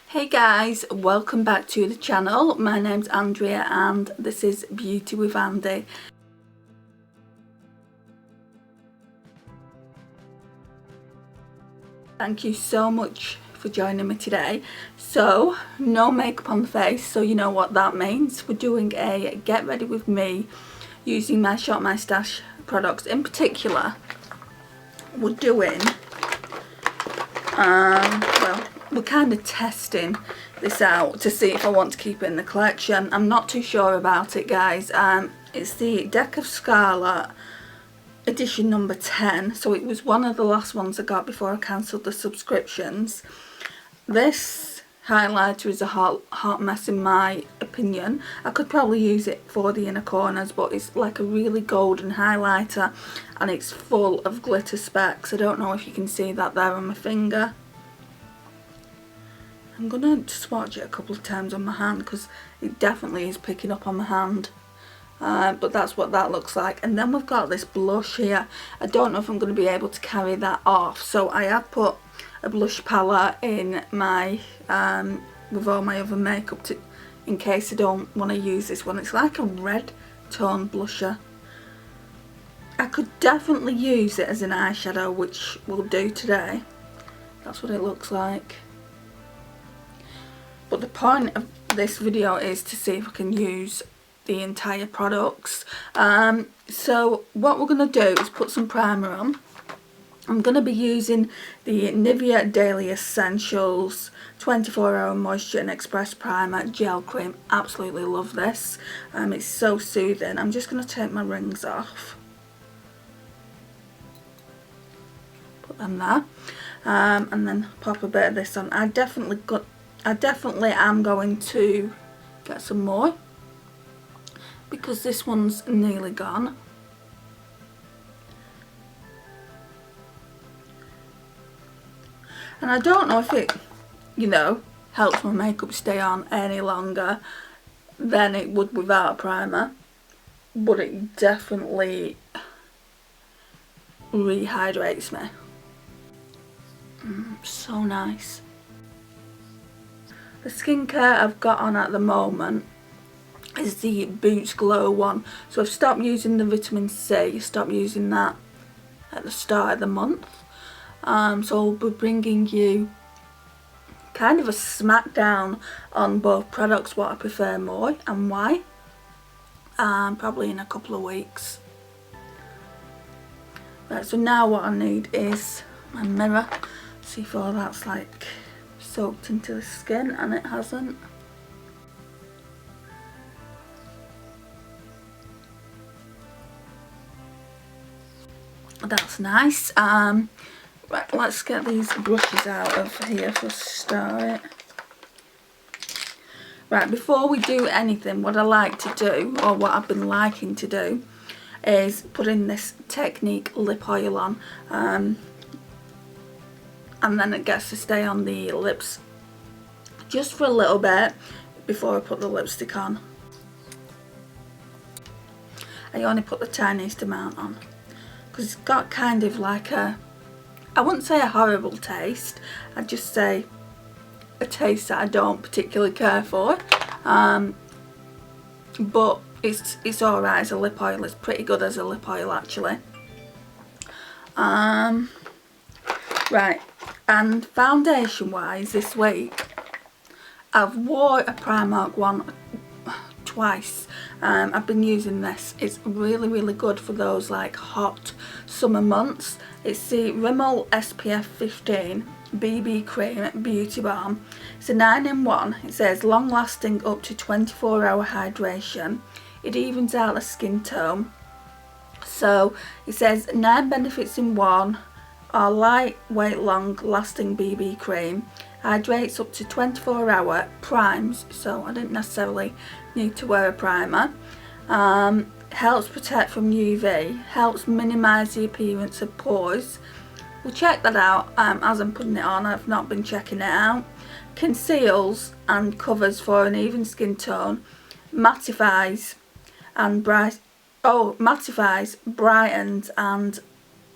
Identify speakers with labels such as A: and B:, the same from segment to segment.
A: Hey guys, welcome back to the channel. My name's Andrea and this is Beauty with Andy. Thank you so much for joining me today. So, no makeup on the face, so you know what that means. We're doing a get ready with me using my Shop My Stash products. In particular, we're doing, we're kind of testing this out to see if I want to keep it in the collection. I'm not too sure about it, guys. It's the Deck of Scarlet edition number 10, so it was one of the last ones I got before I cancelled the subscriptions. This highlighter is a hot mess in my opinion. I could probably use it for the inner corners, but it's like a really golden highlighter and it's full of glitter specks. I don't know if you can see that there on my finger. I'm going to swatch it a couple of times on my hand because it definitely is picking up on my hand. But that's what that looks like. And then we've got this blush here. I don't know if I'm going to be able to carry that off, so I have put a blush palette in my with all my other makeup in case I don't want to use this one. It's like a red tone blusher. I could definitely use it as an eyeshadow, which we'll do today. That's what it looks like. But the point of this video is to see if I can use the entire products. So what we're going to do is put some primer on. I'm going to be using the Nivea Daily Essentials 24-hour moisture and express primer gel cream. Absolutely love this. It's so soothing. I'm just going to take my rings off, put them there, and then pop a bit of this on. I definitely am going to get some more because this one's nearly gone. And I don't know if it, helps my makeup stay on any longer than it would without a primer, but it definitely rehydrates me. So nice. The skincare I've got on at the moment is the Boots Glow one. So I've stopped using the vitamin C, stopped using that at the start of the month. So I'll be bringing you kind of a smackdown on both products, what I prefer more and why, probably in a couple of weeks. Right, so now what I need is my mirror. See if all that's like soaked into the skin, and it hasn't. That's nice. Right, let's get these brushes out of here for a start. Right, before we do anything, what I like to do, or what I've been liking to do, is put in this Technique lip oil on, and then it gets to stay on the lips just for a little bit before I put the lipstick on. I only put the tiniest amount on because it's got kind of like a, I wouldn't say a horrible taste, I'd just say a taste that I don't particularly care for, but it's alright as a lip oil. It's pretty good as a lip oil actually. Right, and foundation wise this week I've wore a Primark one twice. I've been using this. It's really good for those like hot summer months. It's the Rimmel SPF 15 BB Cream Beauty Balm. It's a 9-in-1. It says long lasting up to 24-hour hydration. It evens out the skin tone. So it says 9 benefits in one. Our lightweight long lasting BB cream hydrates up to 24-hour, primes, so I didn't necessarily need to wear a primer, helps protect from UV, helps minimise the appearance of pores. We'll check that out as I'm putting it on. I've not been checking it out. Conceals and covers for an even skin tone, mattifies, brightens and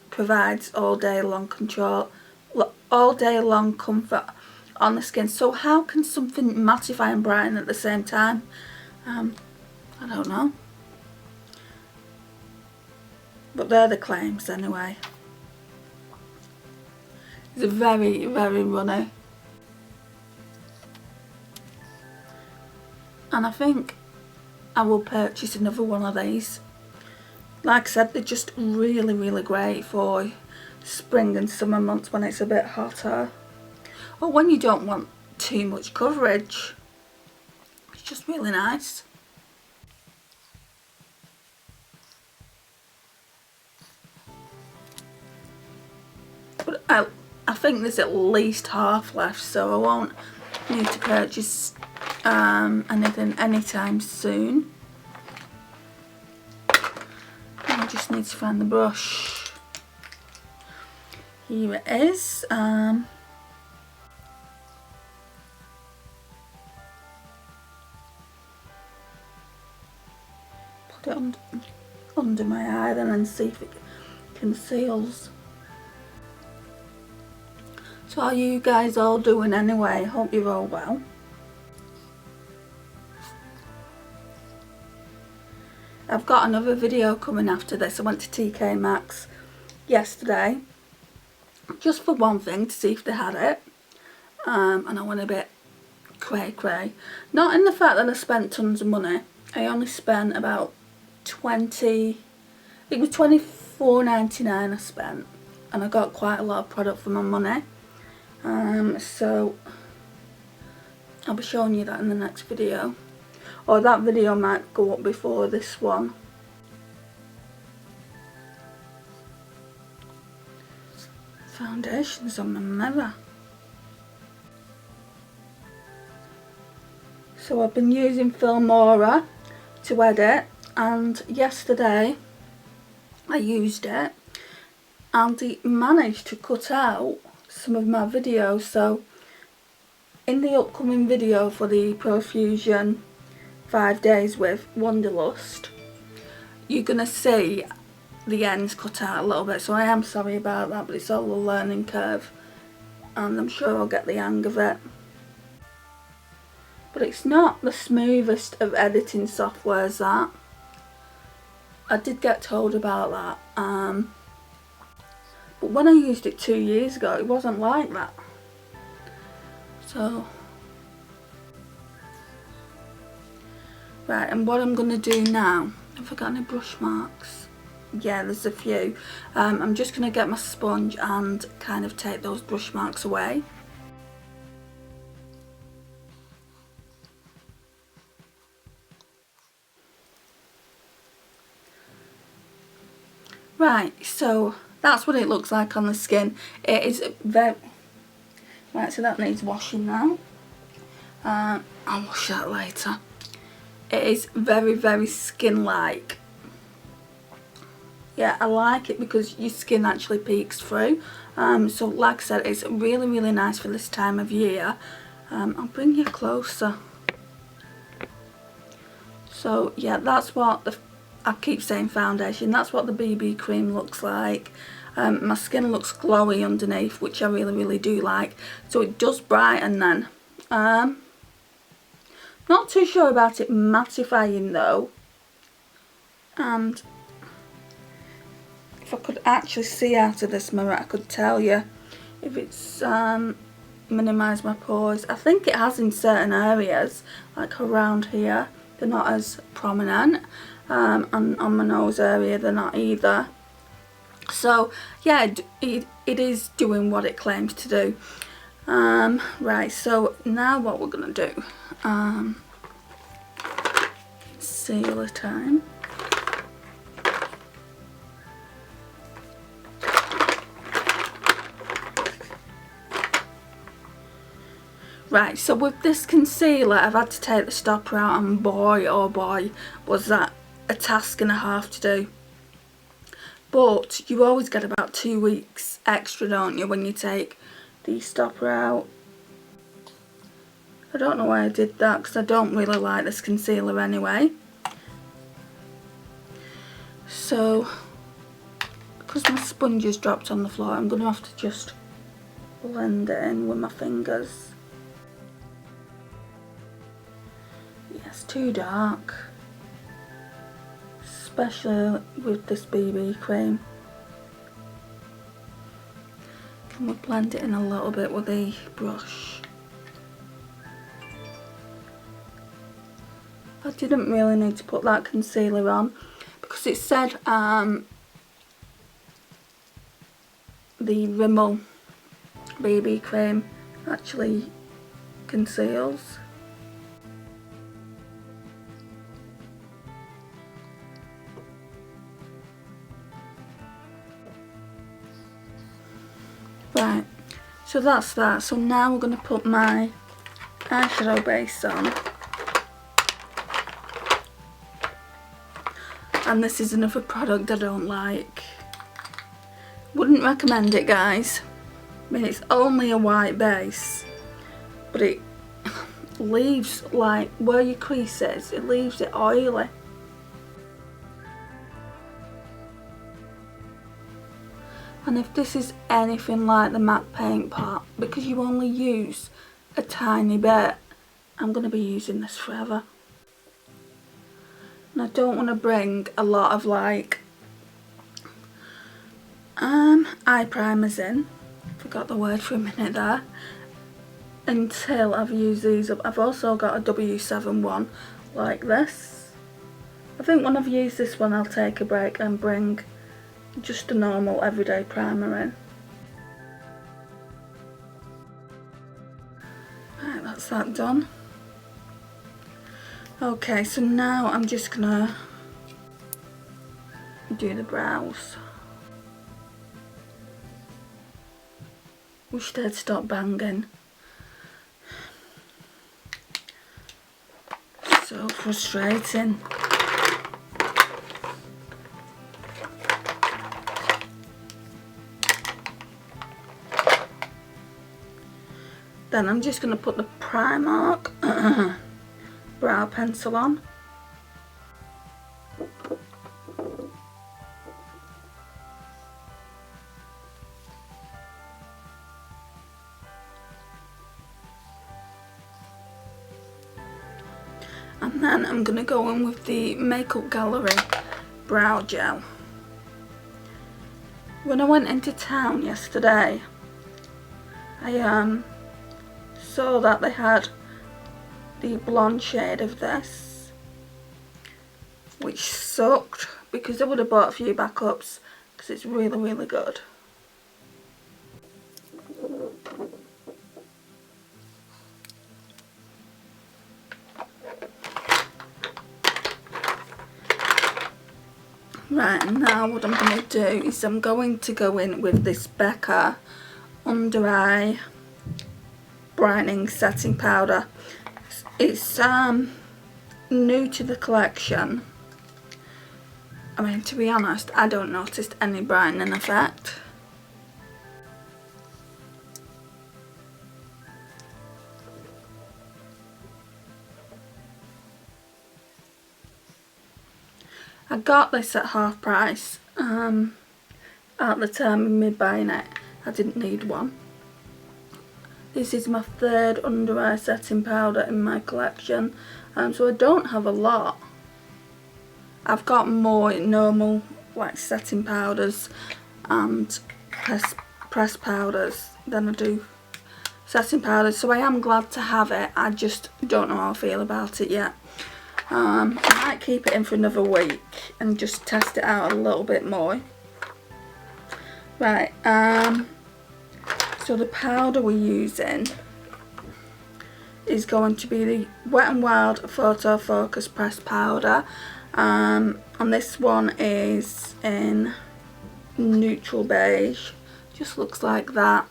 A: provides all day long comfort on the skin. So how can something mattify and brighten at the same time? I don't know. But they're the claims anyway. It's very, very runny. And I think I will purchase another one of these. Like I said, they're just really, really great for spring and summer months when it's a bit hotter. Or when you don't want too much coverage. It's just really nice. But I think there's at least half left, so I won't need to purchase anything anytime soon. I just need to find the brush. Here it is. Put it under my eye then and see if it conceals. So how are you guys all doing anyway? Hope you're all well. I've got another video coming after this. I went to TK Maxx yesterday just for one thing, to see if they had it, and I went a bit cray. Not in the fact that I spent tons of money. I only spent about 20, it was $24.99 I spent, and I got quite a lot of product for my money. So I'll be showing you that in the next video, or that video might go up before this one. Foundation's on my mirror. So I've been using Filmora to edit, and yesterday I used it and it managed to cut out some of my videos. So in the upcoming video for the Profusion 5 days with Wanderlust, you're gonna see the ends cut out a little bit, so I am sorry about that, but it's all a learning curve and I'm sure I'll get the hang of it. But it's not the smoothest of editing softwares, that. I did get told about that, but when I used it 2 years ago it wasn't like that. So right, and what I'm going to do now, have I got any brush marks? Yeah, there's a few. I'm just going to get my sponge and kind of take those brush marks away. Right, so that's what it looks like on the skin. It is very... Right, so that needs washing now. I'll wash that later. It is very, very skin-like. Yeah, I like it because your skin actually peeks through. So like I said, it's really, really nice for this time of year. I'll bring you closer. So yeah, that's what the... I keep saying foundation, that's what the BB cream looks like. My skin looks glowy underneath, which I really, really do like. So it does brighten then. Not too sure about it mattifying though. And if I could actually see out of this mirror, I could tell you if it's minimised my pores. I think it has in certain areas, like around here. They're not as prominent. And on my nose area they're not either. So yeah, it is doing what it claims to do. Right, so now what we're going to do, concealer time. Right, so with this concealer I've had to take the stopper out, and boy oh boy was that a task and a half to do. But you always get about 2 weeks extra, don't you, when you take the stopper out. I don't know why I did that, because I don't really like this concealer anyway. So because my sponge has dropped on the floor, I'm going to have to just blend it in with my fingers. it's too dark, especially with this BB cream. And we'll blend it in a little bit with the brush. I didn't really need to put that concealer on because it said the Rimmel BB cream actually conceals. Right, so that's that. So now we're going to put my eyeshadow base on. And this is another product I don't like. Wouldn't recommend it, guys. I mean, it's only a white base, but it leaves, like, where your crease is, it leaves it oily. And if this is anything like the matte paint pot, because you only use a tiny bit, I'm going to be using this forever. And I don't want to bring a lot of like eye primers in, forgot the word for a minute there, until I've used these up. I've also got a W7 one like this. I think when I've used this one I'll take a break and bring just a normal everyday primer in. Right, that's that done. Okay, so now I'm just gonna do the brows. Wish they'd stop banging. So frustrating. Then I'm just going to put the Primark brow pencil on. And then I'm going to go in with the Makeup Gallery brow gel. When I went into town yesterday, I saw that they had the blonde shade of this, which sucked because I would have bought a few backups because it's really, really good. Right, and now what I'm going to do is I'm going to go in with this Becca Under Eye Brightening Setting Powder. It's new to the collection. I mean, to be honest, I don't notice any brightening effect. I got this at half price. At the time of me buying it, I didn't need one. This is my third under eye setting powder in my collection, so I don't have a lot. I've got more normal like setting powders and press powders than I do setting powders, so I am glad to have it. I just don't know how I feel about it yet. I might keep it in for another week and just test it out a little bit more. Right, so the powder we're using is going to be the Wet n Wild Photo Focus Press Powder, and this one is in neutral beige. Just looks like that.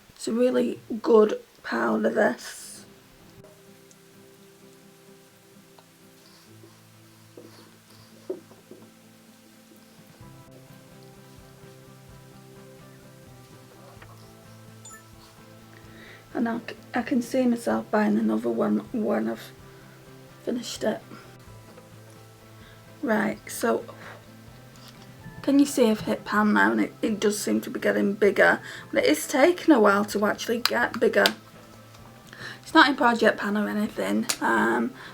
A: It's a really good powder, this. And I can see myself buying another one when I've finished it. Right, so can you see I've hit pan now, and it does seem to be getting bigger, but it is taking a while to actually get bigger. It's not in project pan or anything,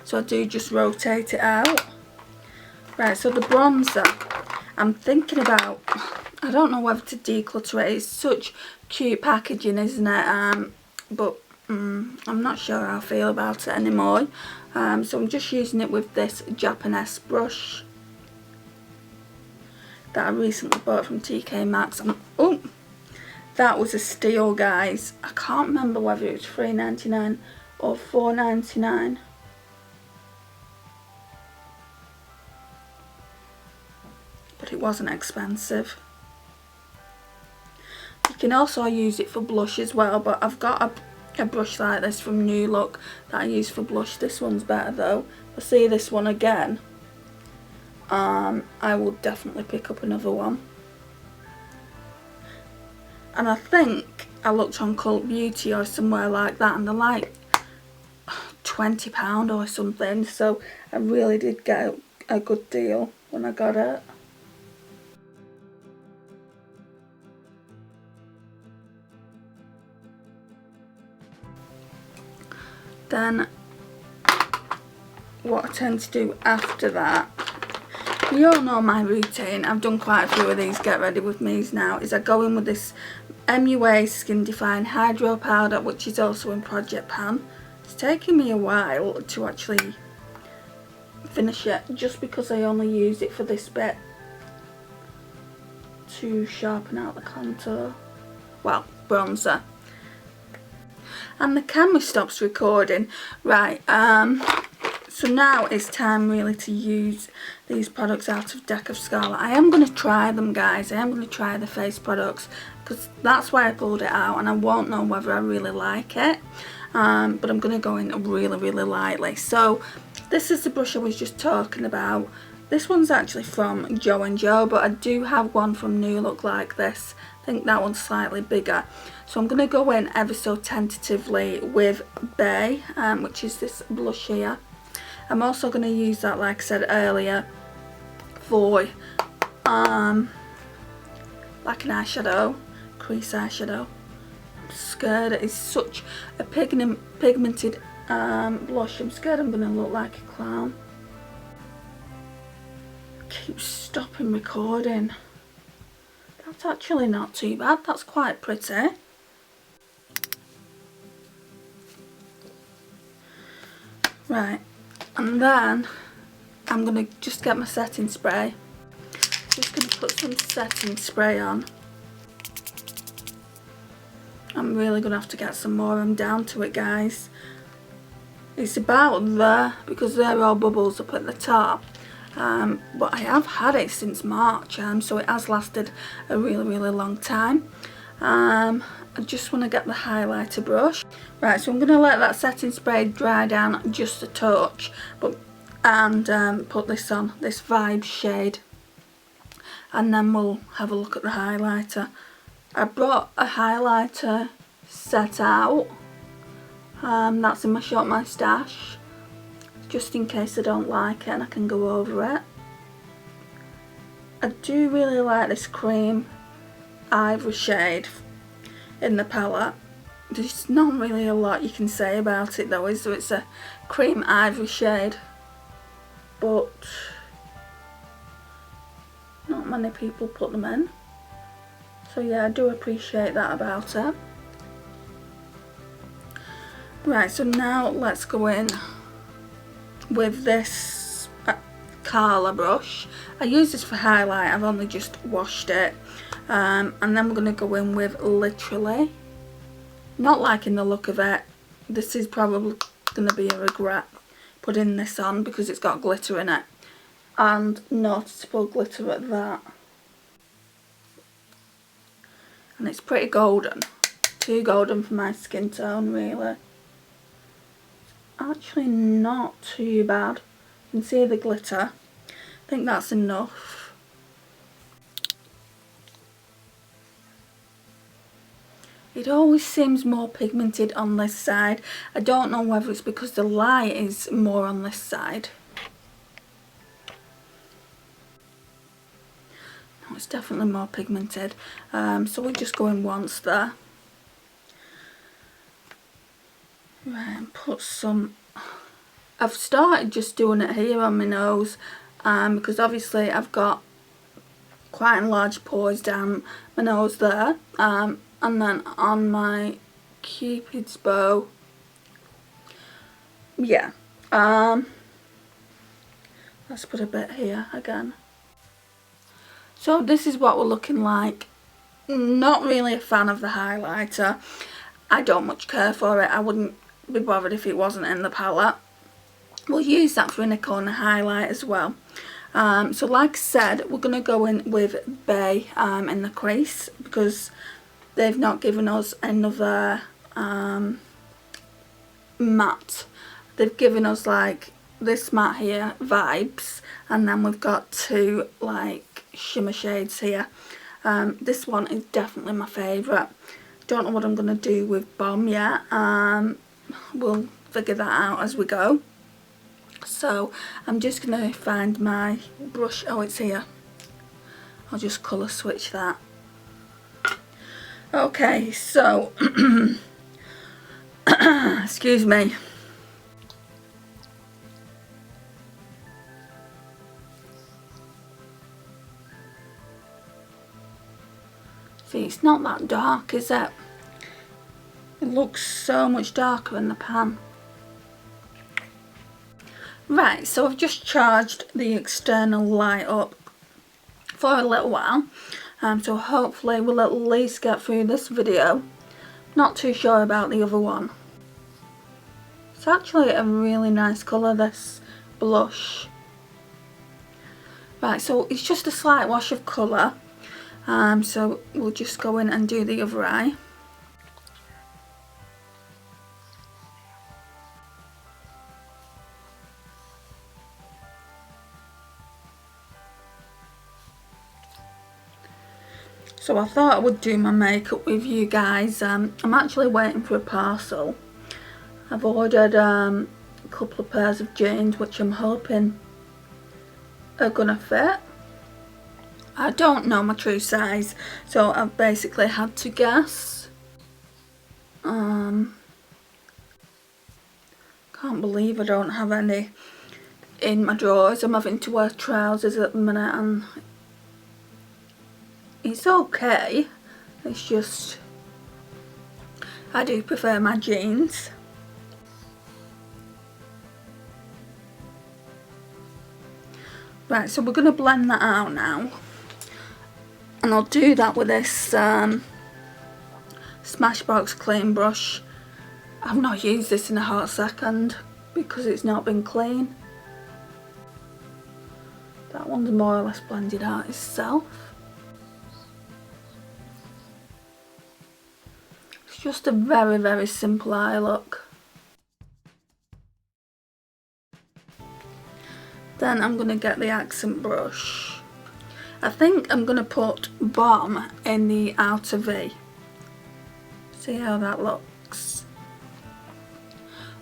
A: so I do just rotate it out. Right, so the bronzer, I'm thinking about, I don't know whether to declutter it. It's such cute packaging, isn't it? But I'm not sure how I feel about it anymore. So I'm just using it with this Japanese brush that I recently bought from TK Maxx. Oh, that was a steal, guys. I can't remember whether it was $3.99 or $4.99. But it wasn't expensive. You can also use it for blush as well, but I've got a brush like this from New Look that I use for blush. This one's better though. If I see this one again, I will definitely pick up another one. And I think I looked on Cult Beauty or somewhere like that, and they're like £20 or something, so I really did get a good deal when I got it. Then what I tend to do after that, you all know my routine, I've done quite a few of these get ready with me's now, is I go in with this MUA Skin Define Hydro Powder, which is also in Project Pan. It's taken me a while to actually finish it, just because I only use it for this bit to sharpen out the contour, well, bronzer. And the camera stops recording. Right, so now it's time really to use these products out of Deck of Scarlet. I am going to try them, guys. I am going to try the face products, because that's why I pulled it out, and I won't know whether I really like it. But I'm going to go in really lightly. So this is the brush I was just talking about. This one's actually from Joe & Joe, but I do have one from New Look like this. I think that one's slightly bigger. So I'm going to go in ever so tentatively with Bay, which is this blush here. I'm also going to use that, like I said earlier, for like an eyeshadow, crease eyeshadow. I'm scared it is such a pigmented blush. I'm scared I'm going to look like a clown. Keep stopping recording. That's actually not too bad. That's quite pretty. Right, and then I'm going to just get my setting spray. Just going to put some setting spray on. I'm really going to have to get some more. I'm down to it, guys. It's about there, because they're all bubbles up at the top. But I have had it since March, so it has lasted a really long time. I just want to get the highlighter brush. Right, so I'm going to let that setting spray dry down just a touch, and put this on, this Vibe shade, and then we'll have a look at the highlighter. I brought a highlighter set out, that's in my Shop My Stash, just in case I don't like it and I can go over it. I do really like this cream ivory shade in the palette. There's not really a lot you can say about it though, is there? It's a cream ivory shade, but not many people put them in. So yeah, I do appreciate that about it. Right, so now let's go in with this Carla brush. I use this for highlight, I've only just washed it. And then we're going to go in with Literally. Not liking the look of it. This is probably going to be a regret putting this on, because it's got glitter in it. And noticeable glitter at that. And it's pretty golden. Too golden for my skin tone, really. Actually not too bad. You can see the glitter. I think that's enough. It always seems more pigmented on this side. I don't know whether it's because the light is more on this side. No, it's definitely more pigmented. So we're just going once there. Right, and put some, I've started just doing it here on my nose, because obviously I've got quite large pores down my nose there, and then on my Cupid's bow, yeah, let's put a bit here again. So this is what we're looking like. Not really a fan of the highlighter. I don't much care for it. I wouldn't be bothered if it wasn't in the palette. We'll use that for inner corner highlight as well. So like I said, we're going to go in with Bay in the crease, because they've not given us another matte. They've given us like this matte here, Vibes, and then we've got two like shimmer shades here. This one is definitely my favourite. Don't know what I'm going to do with Balm yet. We'll figure that out as we go. So I'm just going to find my brush. Oh, it's here. I'll just colour switch that. Okay, so excuse me. See, it's not that dark, is it? It looks so much darker in the pan. Right, so I've just charged the external light up for a little while. So hopefully we'll at least get through this video. Not too sure about the other one. It's actually a really nice colour, this blush. Right, so it's just a slight wash of colour. So we'll just go in and do the other eye. So I thought I would do my makeup with you guys. I'm actually waiting for a parcel. I've ordered a couple of pairs of jeans which I'm hoping are gonna fit. I don't know my true size, so I've basically had to guess. Can't believe I don't have any in my drawers. I'm having to wear trousers at the minute, and it's okay. It's just I do prefer my jeans. Right, so we're going to blend that out now. And I'll do that with this Smashbox clean brush. I've not used this in a hot second because it's not been clean. That one's more or less blended out itself. It's just a very, very simple eye look. Then I'm going to get the accent brush. I think I'm going to put Balm in the outer V. See how that looks.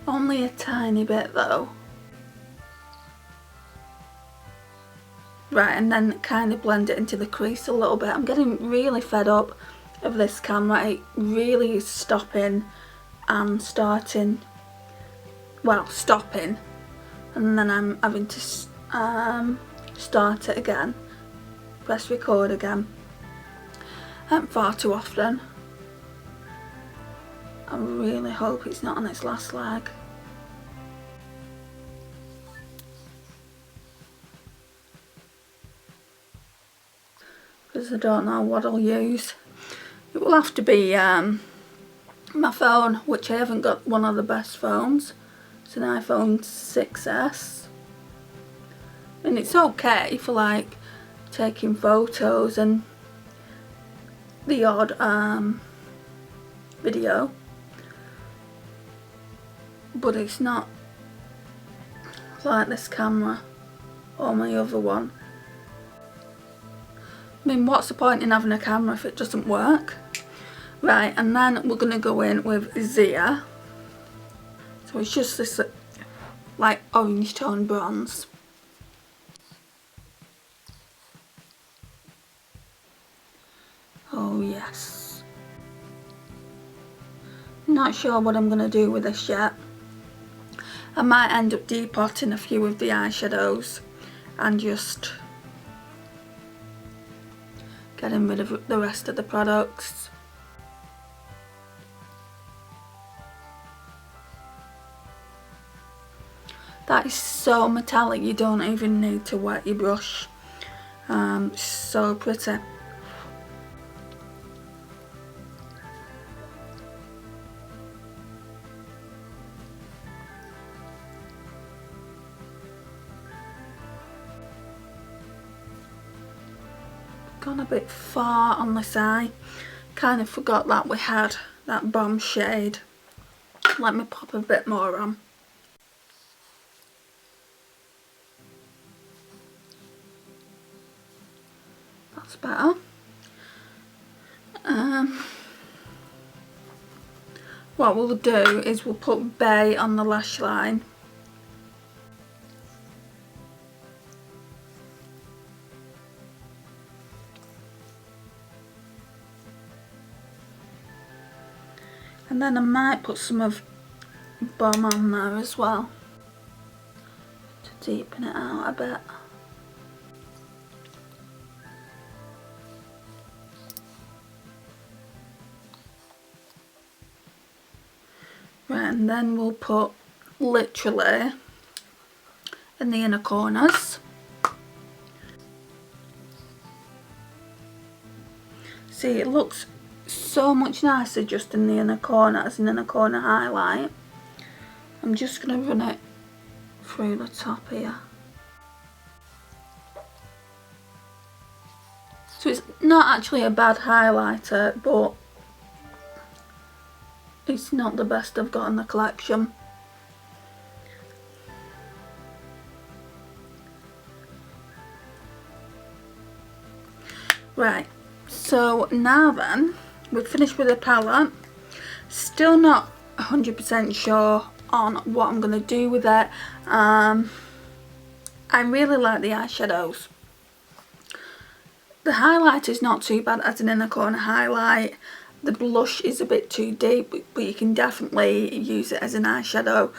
A: Only a tiny bit though. Right, and then kind of blend it into the crease a little bit. I'm getting really fed up of this camera. It really is stopping and starting. Well, stopping. And then I'm having to start it again. Press record again. Far too often. I really hope it's not on its last leg. Because I don't know what I'll use. It will have to be my phone, which I haven't got one of the best phones. It's an iPhone 6S. And it's okay for like taking photos and the odd video, but it's not like this camera or my other one. I mean, what's the point in having a camera if it doesn't work? Right, and then we're going to go in with Zia. So it's just this like orange tone bronze. Oh yes. Not sure what I'm going to do with this yet. I might end up depotting a few of the eyeshadows and just getting rid of the rest of the products. That is so metallic, you don't even need to wet your brush. So pretty. Gone a bit far on this eye. Kind of forgot that we had that Balm shade. Let me pop a bit more on. That's better. What we'll do is we'll put Bay on the lash line. And then I might put some of Balm on there as well to deepen it out a bit. Right, and then we'll put literally in the inner corners. See, it looks so much nicer just in the inner corner as an inner corner highlight. I'm just going to run it through the top here. So it's not actually a bad highlighter, but it's not the best I've got in the collection. Right, so now then, we've finished with the palette. Still not 100% sure on what I'm going to do with it. I really like the eyeshadows. The highlight is not too bad as an inner corner highlight. The blush is a bit too deep, but you can definitely use it as an eyeshadow.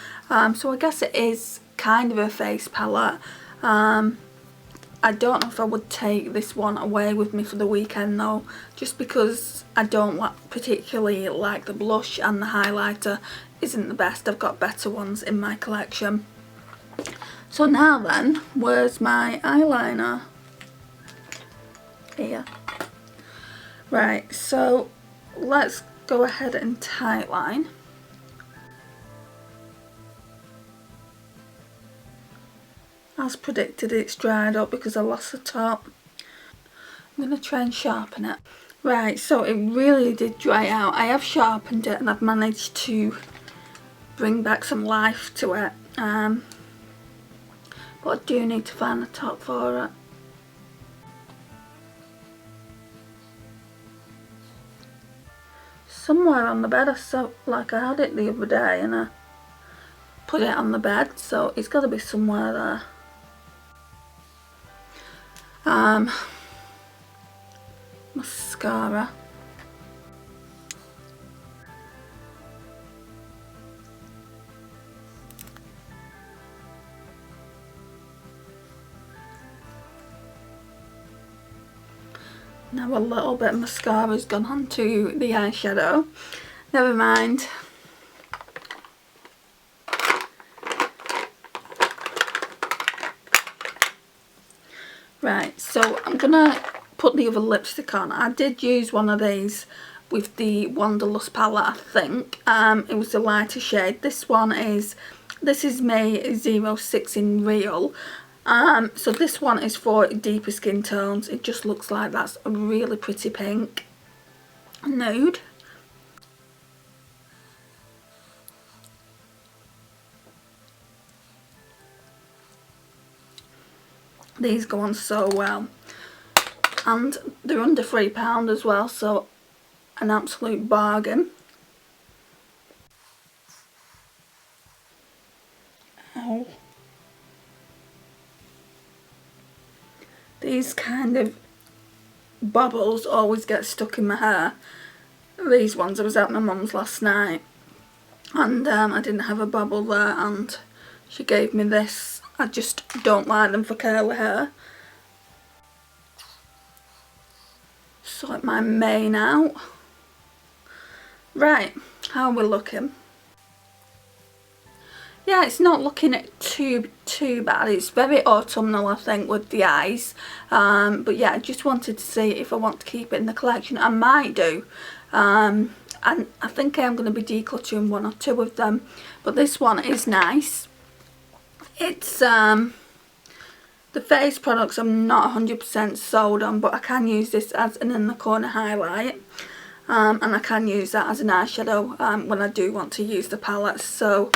A: So I guess it is kind of a face palette. I don't know if I would take this one away with me for the weekend though, just because I don't particularly like the blush, and the highlighter isn't the best. I've got better ones in my collection. So now then, where's my eyeliner? Here. Right, so let's go ahead and tightline. As predicted, it's dried up because I lost the top. I'm going to try and sharpen it. Right, so it really did dry out. I have sharpened it and I've managed to bring back some life to it. But I do need to find the top for it. Somewhere on the bed, like I had it the other day and I put it on the bed, so it's got to be somewhere there. Mascara. Now a little bit of mascara's gone onto the eyeshadow. Never mind. Right, so I'm gonna put the other lipstick on. I did use one of these with the Wanderlust palette, I think. It was a lighter shade. This is May 06 in Real. So this one is for deeper skin tones. It just looks like that's a really pretty pink nude. These go on so well, and they're under £3 as well, so an absolute bargain. Ow. These kind of bubbles always get stuck in my hair. These ones, I was at my mum's last night and I didn't have a bobble there, and she gave me this. I just don't like them for curly hair. Sort my mane out. Right, how are we looking? Yeah, it's not looking too bad. It's very autumnal, I think, with the eyes. But yeah, I just wanted to see if I want to keep it in the collection. I might do. And I think I am going to be decluttering one or two of them. But this one is nice. It's the face products I'm not 100% sold on, but I can use this as an in the corner highlight. And I can use that as an eyeshadow when I do want to use the palettes. So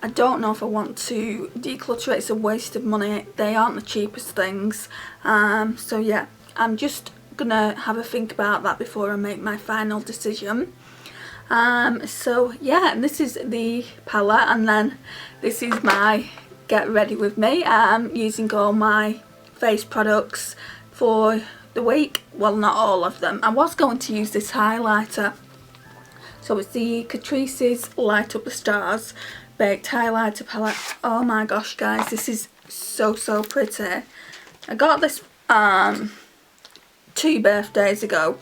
A: I don't know if I want to declutter it. It's a waste of money. They aren't the cheapest things. So yeah, I'm just gonna have a think about that before I make my final decision. So yeah, this is the palette, and then this is my get ready with me. I'm using all my face products for the week. Well, not all of them. I was going to use this highlighter. So it's the Catrice's Light Up the Stars Baked Highlighter Palette. Oh my gosh, guys, this is so pretty. I got this 2 birthdays ago.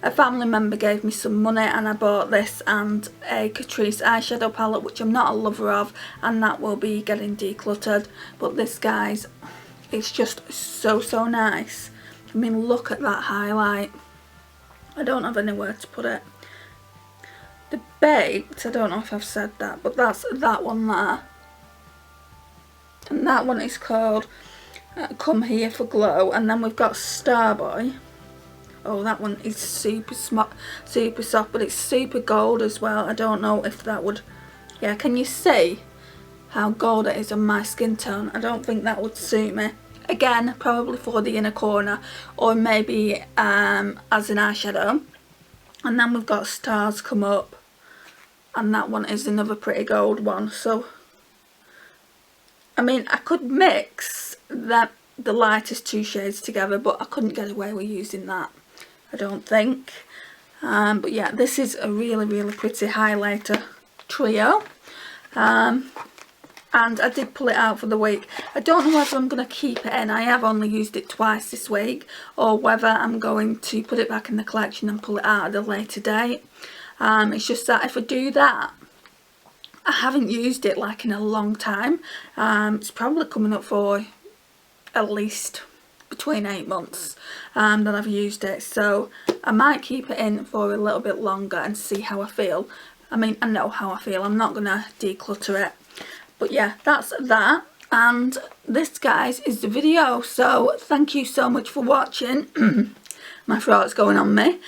A: A family member gave me some money and I bought this and a Catrice eyeshadow palette, which I'm not a lover of, and that will be getting decluttered. But this, guys, it's just so nice. I mean, look at that highlight. I don't have anywhere to put it. The Baked, I don't know if I've said that, but that's that one there. And that one is called Come Here for Glow. And then we've got Starboy. Oh, that one is super soft, but it's super gold as well. I don't know if that would... Yeah, can you see how gold it is on my skin tone? I don't think that would suit me. Again, probably for the inner corner, or maybe as an eyeshadow. And then we've got Stars Come Up, and that one is another pretty gold one. So, I mean, I could mix the lightest 2 shades together, but I couldn't get away with using that, I don't think. But yeah, this is a really pretty highlighter trio. And I did pull it out for the week. I don't know whether I'm going to keep it in. I have only used it twice this week, or whether I'm going to put it back in the collection and pull it out at a later date. It's just that if I do that, I haven't used it like in a long time. It's probably coming up for at least between 8 months that I've used it. So I might keep it in for a little bit longer and see how I feel. I mean, I know how I feel. I'm not going to declutter it. But yeah, that's that. And this, guys, is the video. So thank you so much for watching. My throat's going on me.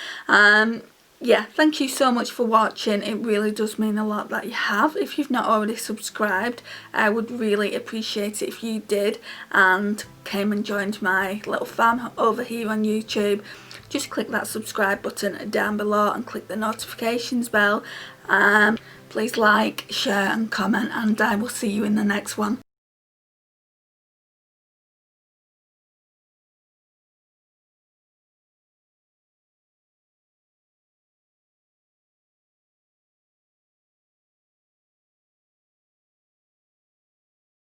A: Yeah, thank you so much for watching. It really does mean a lot that you have. If you've not already subscribed, I would really appreciate it if you did and came and joined my little fam over here on YouTube. Just click that subscribe button down below and click the notifications bell. Please like, share and comment, and I will see you in the next one.